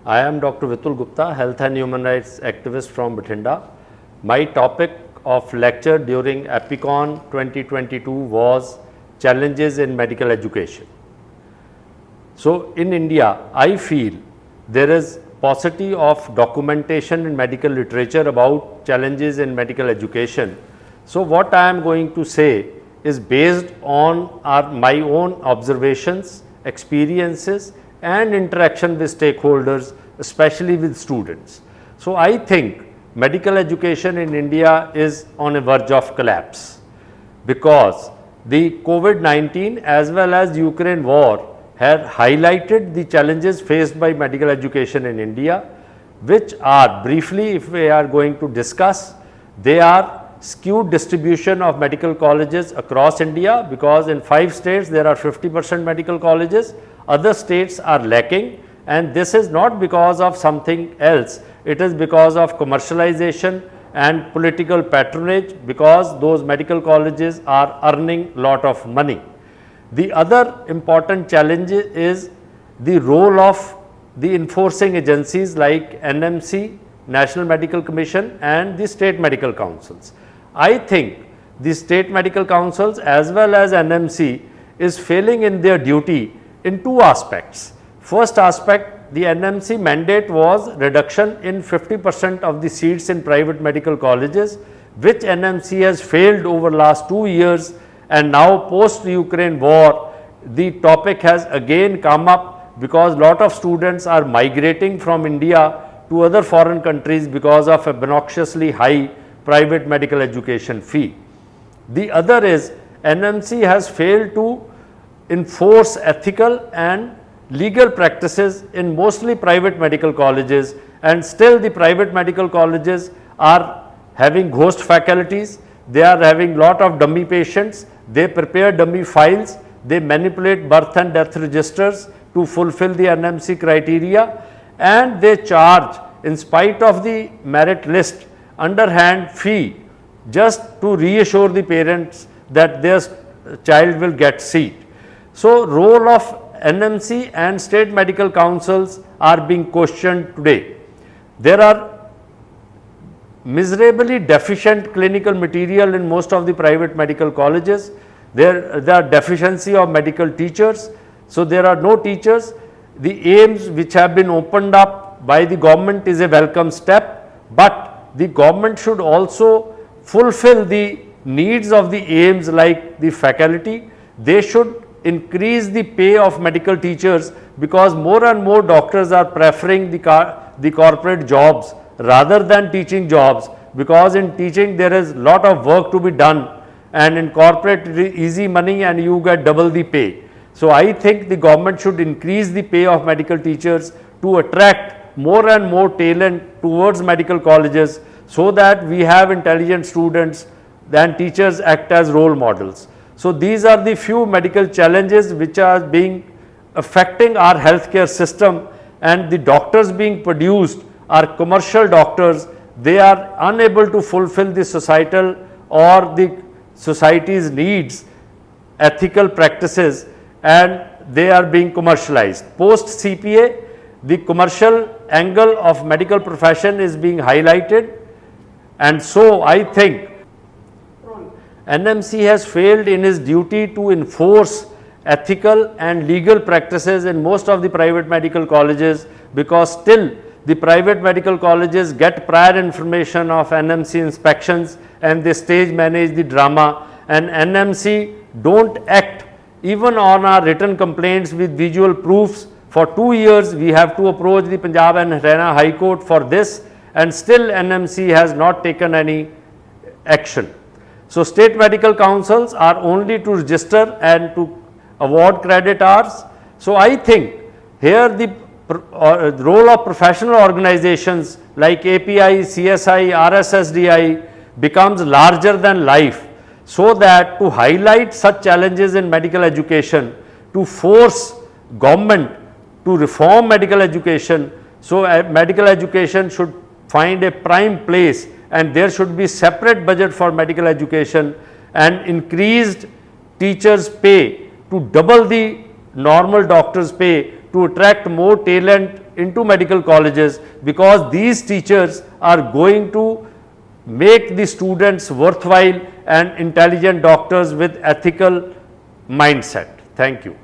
I am Dr. Vitul Gupta, Health and Human Rights Activist from Bathinda. My topic of lecture during APICON 2022 was challenges in medical education. So, in India, I feel there is paucity of documentation in medical literature about challenges in medical education. So, what I am going to say is based on my own observations, experiences and interaction with stakeholders, especially with students. So, I think medical education in India is on a verge of collapse because the COVID-19 as well as Ukraine war have highlighted the challenges faced by medical education in India, which are briefly, if we are going to discuss, they are skewed distribution of medical colleges across India, because in 5 states there are 50% medical colleges, other states are lacking, and this is not because of something else, it is because of commercialization and political patronage, because those medical colleges are earning lot of money. The other important challenge is the role of the enforcing agencies like NMC, National Medical Commission, and the state medical councils. I think the state medical councils as well as NMC is failing in their duty in 2 aspects. First aspect, the NMC mandate was reduction in 50% of the seats in private medical colleges, which NMC has failed over last 2 years, and now post Ukraine war the topic has again come up because lot of students are migrating from India to other foreign countries because of obnoxiously high private medical education fee. The other is NMC has failed to enforce ethical and legal practices in mostly private medical colleges, and still the private medical colleges are having ghost faculties, they are having lot of dummy patients, they prepare dummy files, they manipulate birth and death registers to fulfill the NMC criteria, and they charge in spite of the merit list underhand fee just to reassure the parents that their child will get seat. So, role of NMC and state medical councils are being questioned today. There are miserably deficient clinical material in most of the private medical colleges. There are deficiency of medical teachers. So, there are no teachers. The aims which have been opened up by the government is a welcome step, but the government should also fulfill the needs of the aims like the faculty. They should increase the pay of medical teachers, because more and more doctors are preferring the corporate jobs rather than teaching jobs, because in teaching there is lot of work to be done, and in corporate it is easy money and you get double the pay. So, I think the government should increase the pay of medical teachers to attract more and more talent towards medical colleges, so that we have intelligent students and teachers act as role models. So, these are the few medical challenges which are being affecting our healthcare system, and the doctors being produced are commercial doctors. They are unable to fulfill the societal or the society's needs, ethical practices, and they are being commercialized. Post CPA, the commercial angle of medical profession is being highlighted, and so I think NMC has failed in its duty to enforce ethical and legal practices in most of the private medical colleges, because still the private medical colleges get prior information of NMC inspections and they stage manage the drama, and NMC don't act even on our written complaints with visual proofs. For 2 years we have to approach the Punjab and Haryana High Court for this, and still NMC has not taken any action. So, state medical councils are only to register and to award credit hours. So, I think here the role of professional organizations like API, CSI, RSSDI becomes larger than life, so that to highlight such challenges in medical education, to force government to reform medical education. So, medical education should find a prime place, and there should be separate budget for medical education, and increased teachers pay to double the normal doctors pay to attract more talent into medical colleges, because these teachers are going to make the students worthwhile and intelligent doctors with ethical mindset. Thank you.